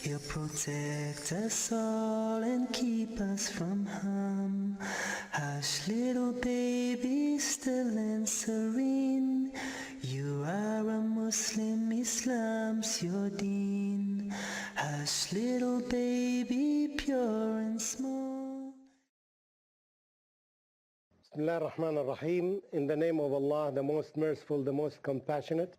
He'll protect us all and keep us from harm. Hush, little baby, still and serene. You are a Muslim, Islam's your deen. Hush, little baby, pure and small. Bismillah ar-Rahman ar-Rahim. In the name of Allah, the most merciful, the most compassionate.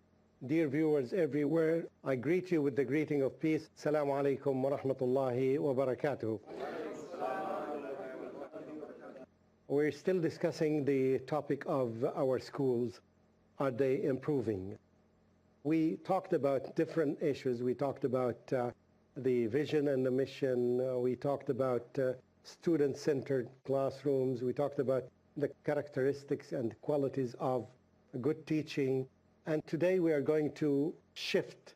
Dear viewers everywhere, I greet you with the greeting of peace. Assalamu alaikum wa rahmatullahi wa barakatuh. We're still discussing the topic of our schools. Are they improving? We talked about different issues. We talked about the vision and the mission. We talked about student-centered classrooms. We talked about the characteristics and qualities of good teaching. And today we are going to shift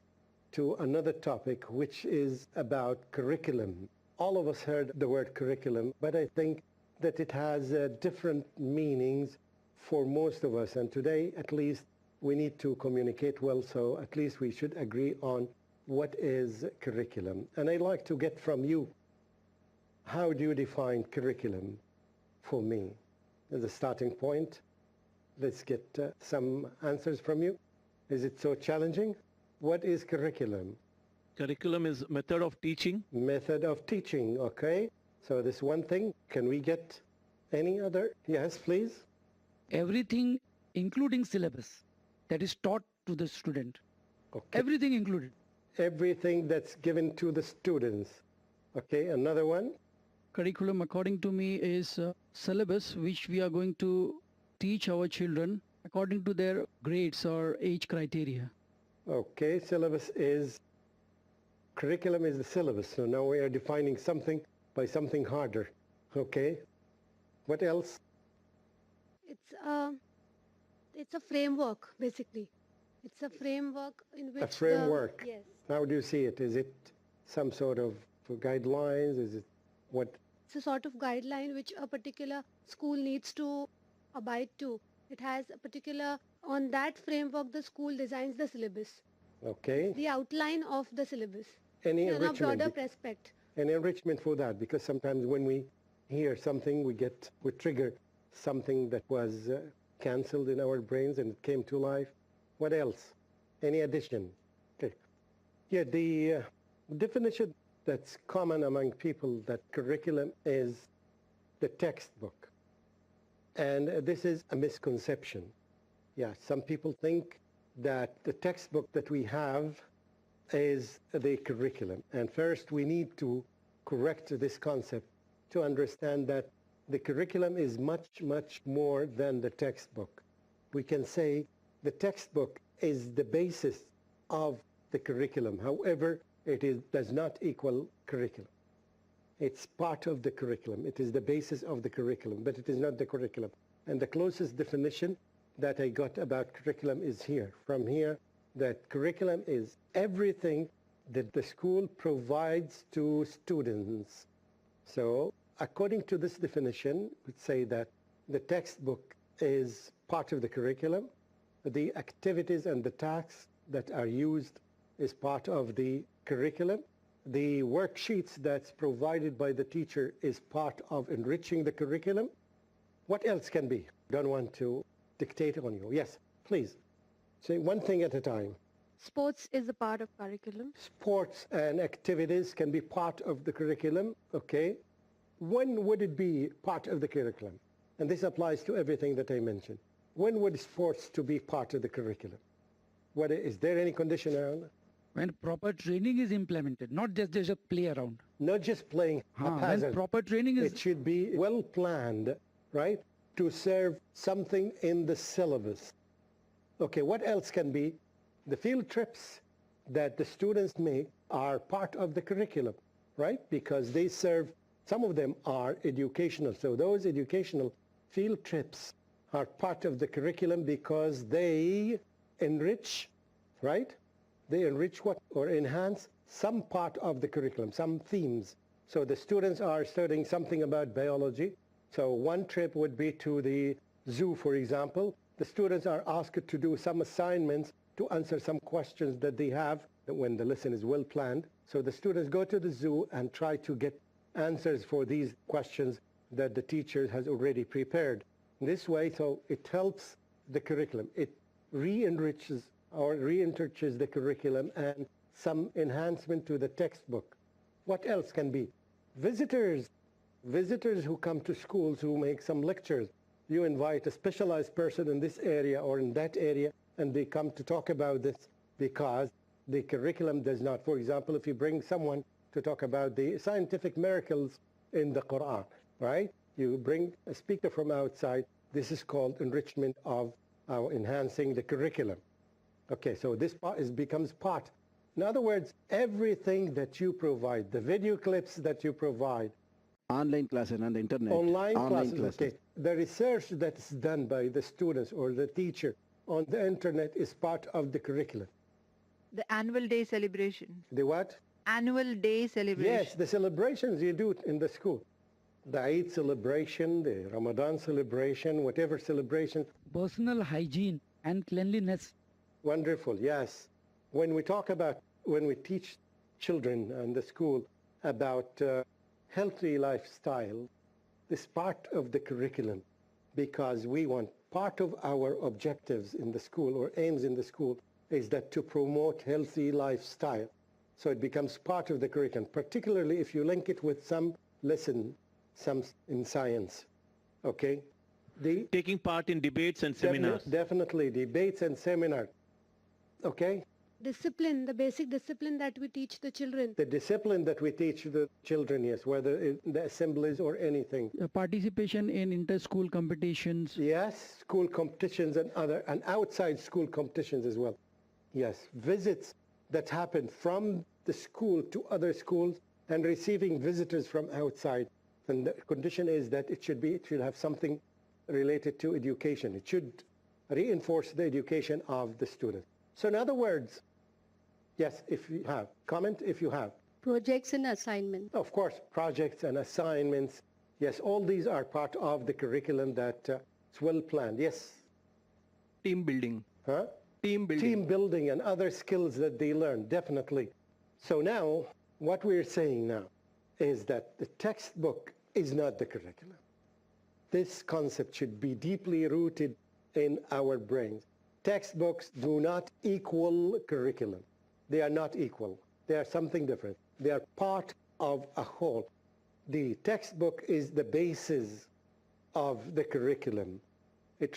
to another topic, which is about curriculum. All of us heard the word curriculum, but I think that it has different meanings for most of us. And today, at least, we need to communicate well, so at least we should agree on what is curriculum. And I'd like to get from you, how do you define curriculum for me? As a starting point, let's get some answers from you. Is it so challenging? What is curriculum? Curriculum is method of teaching. Method of teaching, okay. So this one thing, can we get any other? Yes, please. Everything including syllabus that is taught to the student. Okay. Everything included. Everything that's given to the students. Okay, another one. Curriculum according to me is syllabus which we are going to teach our children according to their grades or age criteria. Okay, syllabus is, curriculum is the syllabus. So now we are defining something by something harder. Okay, what else? It's a framework, basically. It's a framework in which A framework. yes. How do you see it? Is it some sort of guidelines? Is it what? It's a sort of guideline which a particular school needs to abide to. It has a particular, on that framework the school designs the syllabus. Okay. The outline of the syllabus. Any In a enrichment? broader perspective. An enrichment for that, because sometimes when we hear something, we trigger something that was cancelled in our brains and it came to life. What else? Any addition? Okay. Yeah, the definition that's common among people that curriculum is the textbook. And this is a misconception. Yeah, some people think that the textbook that we have is the curriculum. And first we need to correct this concept to understand that the curriculum is much, much more than the textbook. We can say the textbook is the basis of the curriculum. However, does not equal curriculum. It's part of the curriculum. It is the basis of the curriculum, but it is not the curriculum. And the closest definition that I got about curriculum is here. From here, that curriculum is everything that the school provides to students. So according to this definition, we'd say that the textbook is part of the curriculum. The activities and the tasks that are used is part of the curriculum. The worksheets that's provided by the teacher is part of enriching the curriculum. What else can be? Don't want to dictate on you. Yes, please. Say one thing at a time. Sports is a part of curriculum. Sports and activities can be part of the curriculum, okay. When would it be part of the curriculum? And this applies to everything that I mentioned. When would sports to be part of the curriculum? Is there any condition around that? When proper training is implemented, not just a play around. Not just playing haphazard. When proper training is... It should be well planned, right, to serve something in the syllabus. Okay, what else can be? The field trips that the students make are part of the curriculum, right? Because they serve, some of them are educational. So those educational field trips are part of the curriculum because they enrich, right? They enrich what? Or enhance some part of the curriculum, some themes. So the students are studying something about biology. So one trip would be to the zoo, for example. The students are asked to do some assignments to answer some questions that they have when the lesson is well planned. So the students go to the zoo and try to get answers for these questions that the teacher has already prepared. This way, so it helps the curriculum. It re-enriches the curriculum and some enhancement to the textbook. What else can be? Visitors who come to schools who make some lectures. You invite a specialized person in this area or in that area, and they come to talk about this because the curriculum does not. For example, if you bring someone to talk about the scientific miracles in the Quran, right? You bring a speaker from outside. This is called enrichment of enhancing the curriculum. Okay, so this becomes part. In other words, everything that you provide, the video clips that you provide, Online classes on the internet. online classes, okay, the research that's done by the students or the teacher on the internet is part of the curriculum. The annual day celebration. The what? Annual day celebration. Yes, the celebrations you do in the school. The Eid celebration, the Ramadan celebration, whatever celebration. Personal hygiene and cleanliness. Wonderful, yes. When we teach children in the school about healthy lifestyle, this is part of the curriculum because we want part of our objectives in the school or aims in the school is that to promote healthy lifestyle. So it becomes part of the curriculum, particularly if you link it with some lesson, some in science, okay? Taking part in debates and seminars. Definitely, debates and seminars, okay? Discipline, the basic discipline that we teach the children. The discipline that we teach the children, yes, whether in the assemblies or anything. Participation in inter-school competitions. Yes, school competitions and outside school competitions as well. Yes, visits that happen from the school to other schools and receiving visitors from outside. And the condition is that it should have something related to education. It should reinforce the education of the student. So in other words, yes, if you have, comment if you have. Projects and assignments. Of course, projects and assignments. Yes, all these are part of the curriculum that is well planned. Yes? Team building. Huh? Team building. Team building and other skills that they learn, definitely. So now, what we're saying now is that the textbook is not the curriculum. This concept should be deeply rooted in our brains. Textbooks do not equal curriculum. They are not equal. They are something different. They are part of a whole. The textbook is the basis of the curriculum. It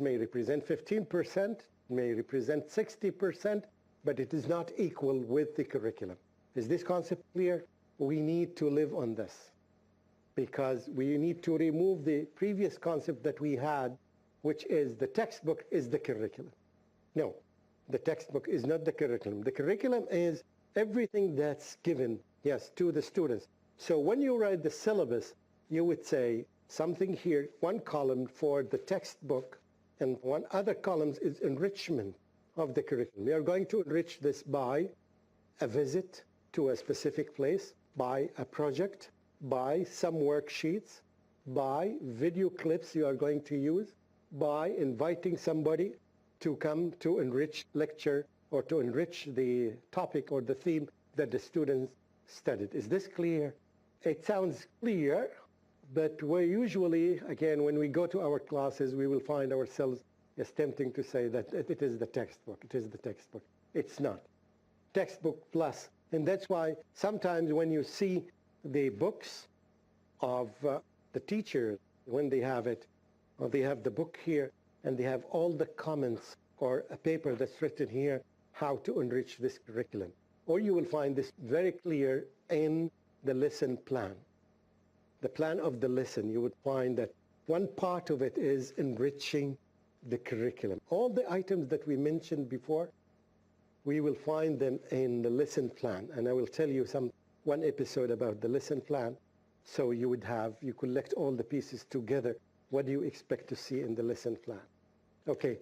may represent 15%, may represent 60%, but it is not equal with the curriculum. Is this concept clear? We need to live on this because we need to remove the previous concept that we had, which is the textbook is the curriculum. No, the textbook is not the curriculum. The curriculum is everything that's given, yes, to the students. So when you write the syllabus, you would say something here, one column for the textbook, and one other column is enrichment of the curriculum. We are going to enrich this by a visit to a specific place, by a project, by some worksheets, by video clips you are going to use, by inviting somebody to come to enrich lecture or to enrich the topic or the theme that the students studied. Is this clear? It sounds clear, but we usually, again, when we go to our classes, we will find ourselves attempting to say that it is the textbook. It is the textbook. It's not. Textbook plus. And that's why sometimes when you see the books of the teachers, when they have it, or they have the book here, and they have all the comments or a paper that's written here, how to enrich this curriculum. Or you will find this very clear in the lesson plan. The plan of the lesson, you would find that one part of it is enriching the curriculum. All the items that we mentioned before, we will find them in the lesson plan. And I will tell you one episode about the lesson plan. So you collect all the pieces together. What do you expect to see in the lesson plan? Okay,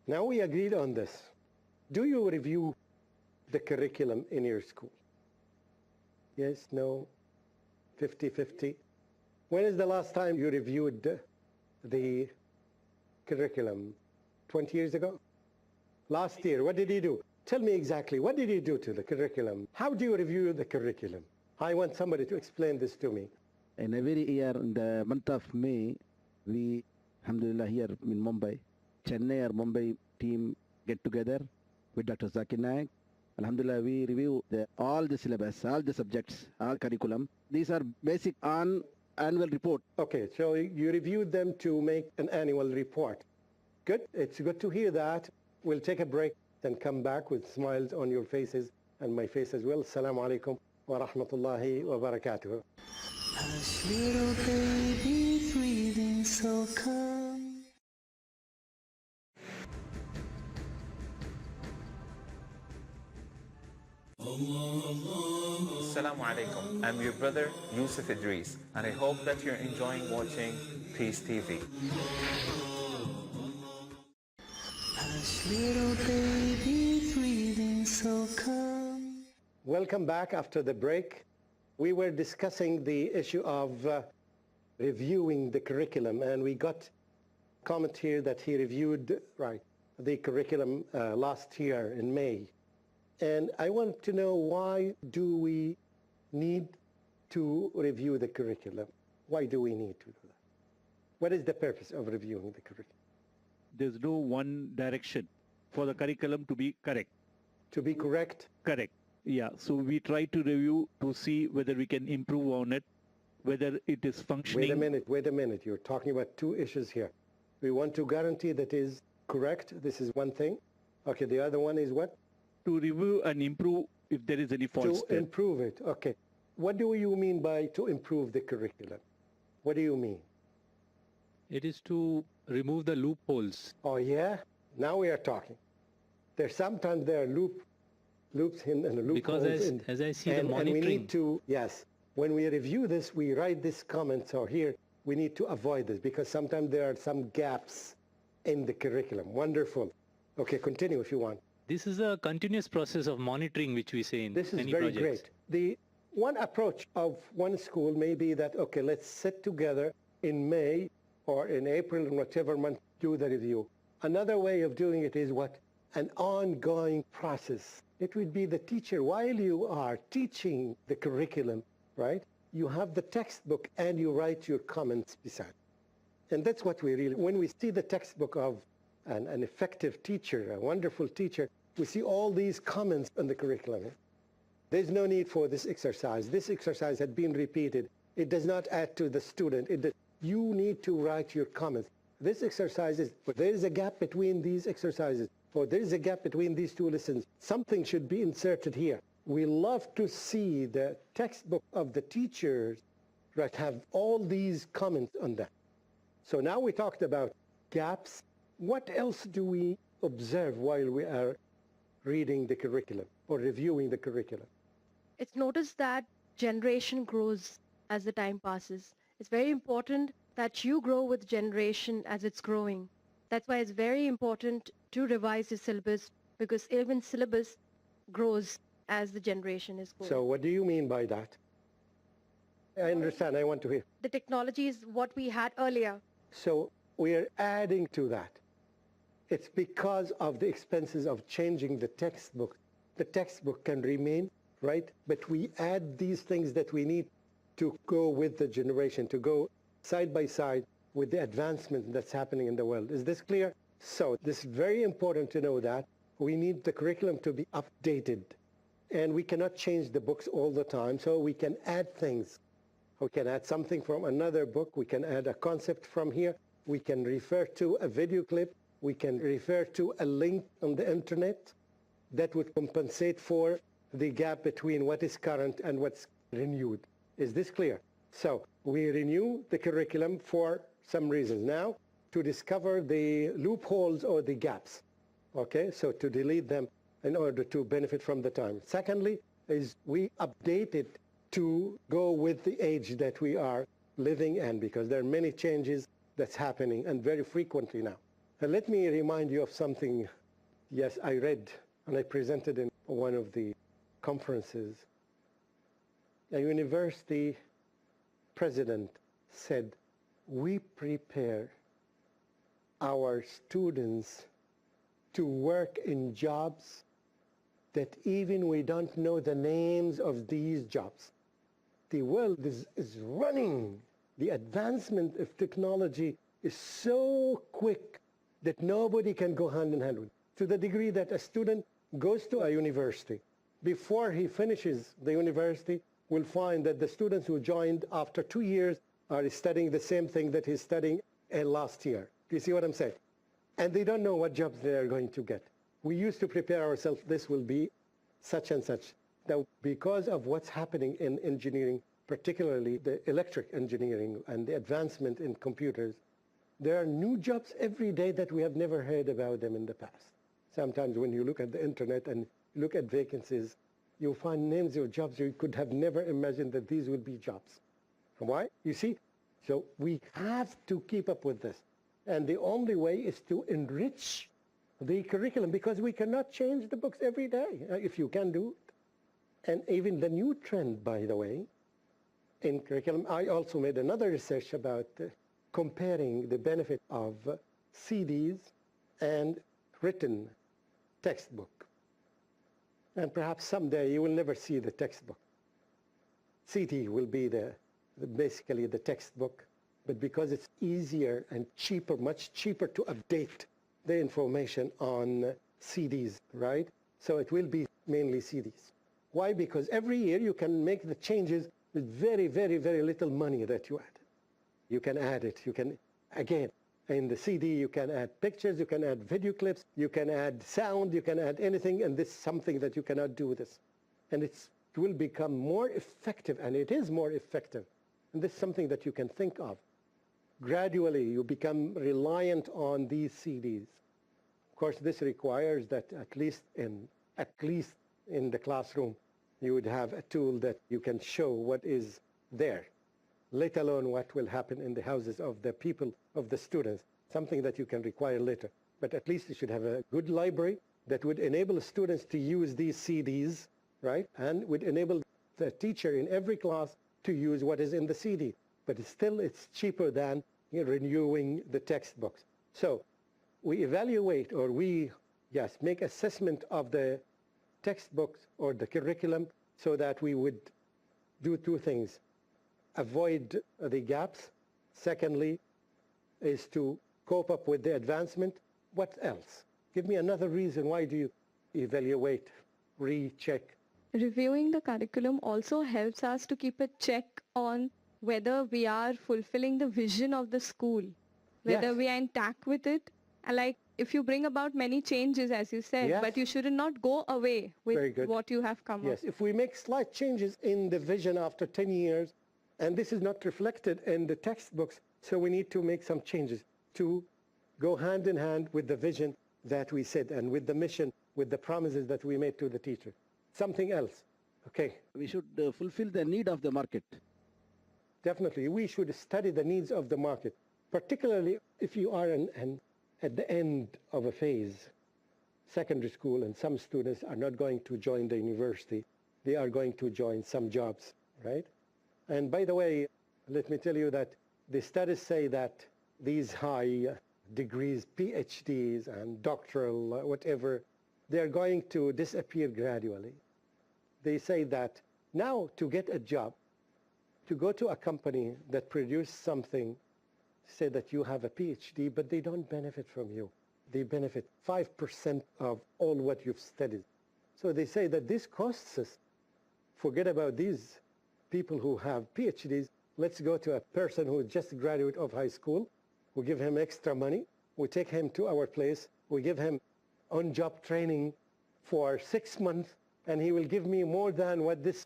now we agreed on this. Do you review the curriculum in your school? Yes, no, 50-50. When is the last time you reviewed the curriculum? 20 years ago? Last year, what did you do? Tell me exactly, what did you do to the curriculum? How do you review the curriculum? I want somebody to explain this to me. In every year in the month of May, we, alhamdulillah, here in Mumbai, Chennai or Mumbai team get together with Dr. Zakir Naik. Alhamdulillah, we review all the syllabus, all the subjects, all curriculum. These are basic on annual report. Okay, so you reviewed them to make an annual report. Good, it's good to hear that. We'll take a break and come back with smiles on your faces and my face as well. Assalamu alaikum wa rahmatullahi wa barakatuh. Hush, little baby, breathing so calm. Assalamu alaikum. I'm your brother Yusuf Idris, and I hope that you're enjoying watching Peace TV. Hush, little baby, breathing so calm. Welcome back after the break. We were discussing the issue of reviewing the curriculum, and we got a comment here that he reviewed the curriculum last year in May. And I want to know, why do we need to review the curriculum? Why do we need to do that? What is the purpose of reviewing the curriculum? There's no one direction for the curriculum to be correct. To be correct? Correct. Yeah. So we try to review to see whether we can improve on it, whether it is functioning. Wait a minute. You're talking about two issues here. We want to guarantee that is correct. This is one thing. Okay, the other one is what? To review and improve if there is any faults To there. improve it. Okay. What do you mean by to improve the curriculum? What do you mean? It is to remove the loopholes. Oh yeah? Now we are talking. Sometimes there are loops in and loopholes. Because as I see the monitoring. And we need to, yes, when we review this, we write these comments, or here, we need to avoid this because sometimes there are some gaps in the curriculum. Wonderful. Okay, continue if you want. This is a continuous process of monitoring which we say in This is many very projects. great. The one approach of one school may be that, okay, let's sit together in May or in April, in whatever month, do the review. Another way of doing it is what? An ongoing process. It would be the teacher, while you are teaching the curriculum, right? You have the textbook and you write your comments beside. And that's what we really, when we see the textbook of an effective teacher, a wonderful teacher, we see all these comments on the curriculum. There's no need for this exercise. This exercise had been repeated. It does not add to the student. You need to write your comments. This exercise is, but there is a gap between these exercises, or there is a gap between these two lessons. Something should be inserted here. We love to see the textbook of the teachers, right, have all these comments on that. So now we talked about gaps. What else do we observe while we are reading the curriculum or reviewing the curriculum? It's noticed that generation grows as the time passes. It's very important that you grow with generation as it's growing. That's why it's very important to revise the syllabus, because even syllabus grows as the generation is going. So what do you mean by that? I understand. I want to hear. The technology is what we had earlier. So we are adding to that. It's because of the expenses of changing the textbook. The textbook can remain, right? But we add these things that we need to go with the generation, to go side by side with the advancement that's happening in the world. Is this clear? So this is very important to know that we need the curriculum to be updated. And we cannot change the books all the time, so we can add things. We can add something from another book. We can add a concept from here. We can refer to a video clip. We can refer to a link on the internet that would compensate for the gap between what is current and what's renewed. Is this clear? So we renew the curriculum for some reasons. Now, to discover the loopholes or the gaps, okay? So to delete them in order to benefit from the time. Secondly, is we update it to go with the age that we are living in, because there are many changes that's happening, and very frequently now. And let me remind you of something, yes, I read and I presented in one of the conferences. A university president said, we prepare our students to work in jobs that even we don't know the names of these jobs. The world is running. The advancement of technology is so quick that nobody can go hand in hand with it. To the degree that a student goes to a university, before he finishes the university, will find that the students who joined after 2 years are studying the same thing that he's studying last year. Do you see what I'm saying? And they don't know what jobs they are going to get. We used to prepare ourselves, this will be such and such. Now, because of what's happening in engineering, particularly the electric engineering and the advancement in computers, there are new jobs every day that we have never heard about them in the past. Sometimes when you look at the internet and look at vacancies, you'll find names of jobs you could have never imagined that these would be jobs. Why? You see? So we have to keep up with this. And the only way is to enrich the curriculum, because we cannot change the books every day, if you can do it. And even the new trend, by the way, in curriculum, I also made another research about comparing the benefit of CDs and written textbook. And perhaps someday you will never see the textbook. CD will be basically the textbook, but because it's easier and cheaper, much cheaper to update the information on CDs, right? So it will be mainly CDs. Why? Because every year you can make the changes with very, very, very little money that you add. You can add it. You can, again, in the CD you can add pictures, you can add video clips, you can add sound, you can add anything, and this is something that you cannot do with this. And it will become more effective, and it is more effective. And this is something that you can think of. Gradually you become reliant on these CDs. Of course, this requires that at least in the classroom you would have a tool that you can show what is there, let alone what will happen in the houses of the people, of the students, something that you can require later. But at least you should have a good library that would enable students to use these CDs, right? And would enable the teacher in every class to use what is in the CD. But it's cheaper than renewing the textbooks. So we evaluate, or make assessment of the textbooks or the curriculum so that we would do two things. Avoid the gaps. Secondly, is to cope up with the advancement. What else? Give me another reason. Why do you evaluate, recheck? Reviewing the curriculum also helps us to keep a check on whether we are fulfilling the vision of the school, whether Yes. we are intact with it. And like if you bring about many changes, as you said, Yes. but you should not go away Very with good. what you have come up. Yes, if we make slight changes in the vision after 10 years, and this is not reflected in the textbooks, so we need to make some changes to go hand in hand with the vision that we set and with the mission, with the promises that we made to the teacher. Something else. Okay. We should fulfill the need of the market. Definitely, we should study the needs of the market, particularly if you are at the end of a phase, secondary school, and some students are not going to join the university. They are going to join some jobs, right? And by the way, let me tell you that the studies say that these high degrees, PhDs and doctoral, whatever, they're going to disappear gradually. They say that now to get a job, to go to a company that produces something, say that you have a PhD, but they don't benefit from you. They benefit 5% of all what you've studied. So they say that this costs us. Forget about these people who have PhDs. Let's go to a person who just graduated of high school. We give him extra money. We take him to our place. We give him on-job training for 6 months, and he will give me more than what this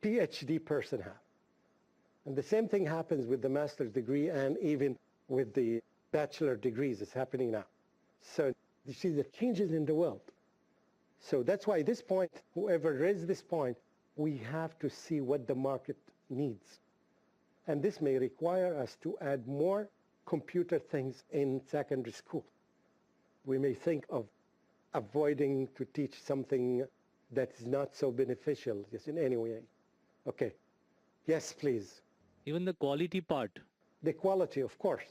PhD person has. And the same thing happens with the master's degree and even with the bachelor degrees. It's happening now. So you see the changes in the world. So that's why this point, whoever raised this point, we have to see what the market needs. And this may require us to add more computer things in secondary school. We may think of avoiding to teach something that is not so beneficial, just in any way. Okay. Yes, please. Even the quality part. The quality, of course.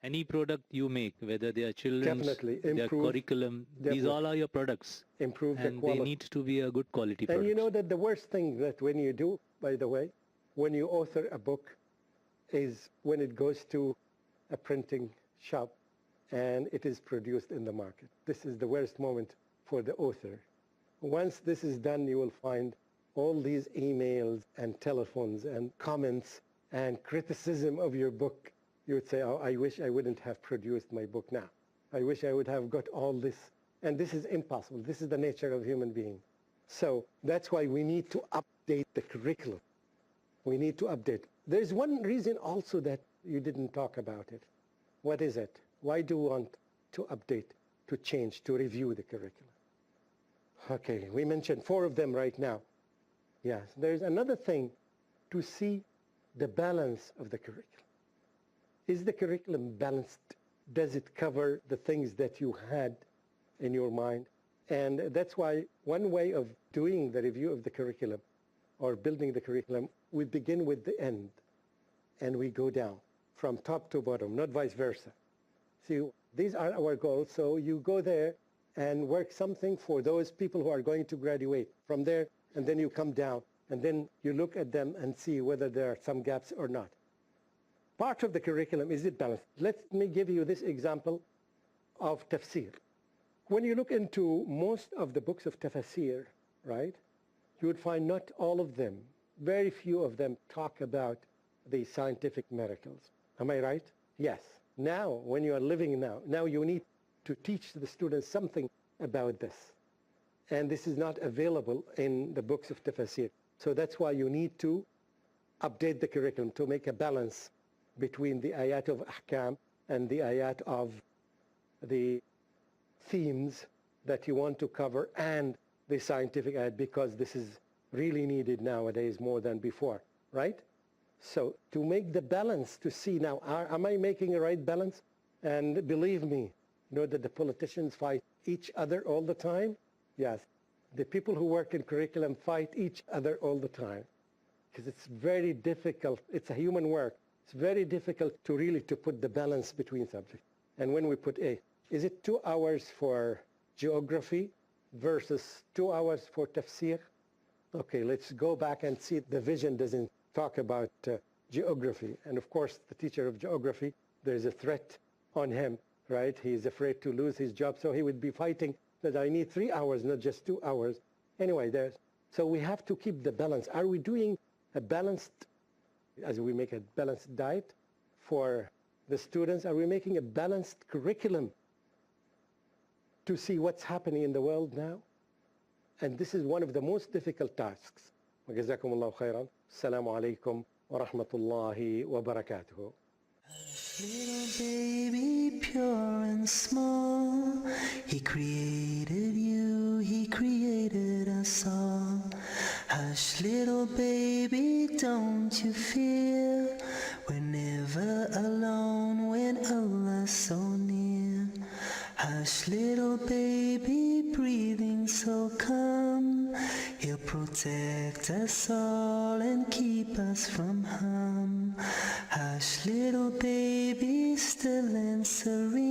Any product you make, whether they are children's, Definitely. their Improve. curriculum, these Definitely. all are your products. Improve the And quality. they need to be a good quality And product. you know that the worst thing that when you do, by the way, when you author a book, is when it goes to a printing shop and it is produced in the market. This is the worst moment for the author. Once this is done, you will find all these emails and telephones and comments and criticism of your book. You would say, oh, I wish I wouldn't have produced my book now. I wish I would have got all this. And this is impossible. This is the nature of human beings. So that's why we need to update the curriculum. We need to update. There's one reason also that you didn't talk about it. What is it? Why do you want to update, to change, to review the curriculum? Okay, we mentioned 4 of them right now. Yes, there's another thing, to see the balance of the curriculum. Is the curriculum balanced? Does it cover the things that you had in your mind? And that's why one way of doing the review of the curriculum or building the curriculum, we begin with the end and we go down from top to bottom, not vice versa. See, these are our goals, so you go there and work something for those people who are going to graduate from there, and then you come down and then you look at them and see whether there are some gaps or not. Part of the curriculum, is it balanced? Let me give you this example of tafsir. When you look into most of the books of tafsir, right, you would find not all of them, very few of them talk about the scientific miracles. Am I right? Yes. Now, when you are living now you need to teach the students something about this. And this is not available in the books of tafsir. So that's why you need to update the curriculum to make a balance between the ayat of ahkam and the ayat of the themes that you want to cover and the scientific ayat, because this is really needed nowadays more than before, right? So to make the balance, to see now, am I making a right balance? And believe me, you know that the politicians fight each other all the time? Yes. The people who work in curriculum fight each other all the time because it's very difficult. It's a human work. It's very difficult to really to put the balance between subjects. And when we put is it 2 hours for geography versus 2 hours for tafsir? Okay, let's go back and see the vision doesn't talk about geography. And of course, the teacher of geography, there's a threat on him, right? He's afraid to lose his job, so he would be fighting that I need 3 hours, not just 2 hours. Anyway, so we have to keep the balance. Are we doing a balanced, as we make a balanced diet for the students? Are we making a balanced curriculum to see what's happening in the world now? And this is one of the most difficult tasks. وجزاكم الله خيرا. السلام عليكم ورحمة الله وبركاته. Little baby, pure and small, he created you, he created us all. Hush, little baby, don't you fear, we're never alone when Allah's so near. Hush, little baby, breathing so calm, he'll protect us all and keep us from harm. Hush, little baby, still and serene,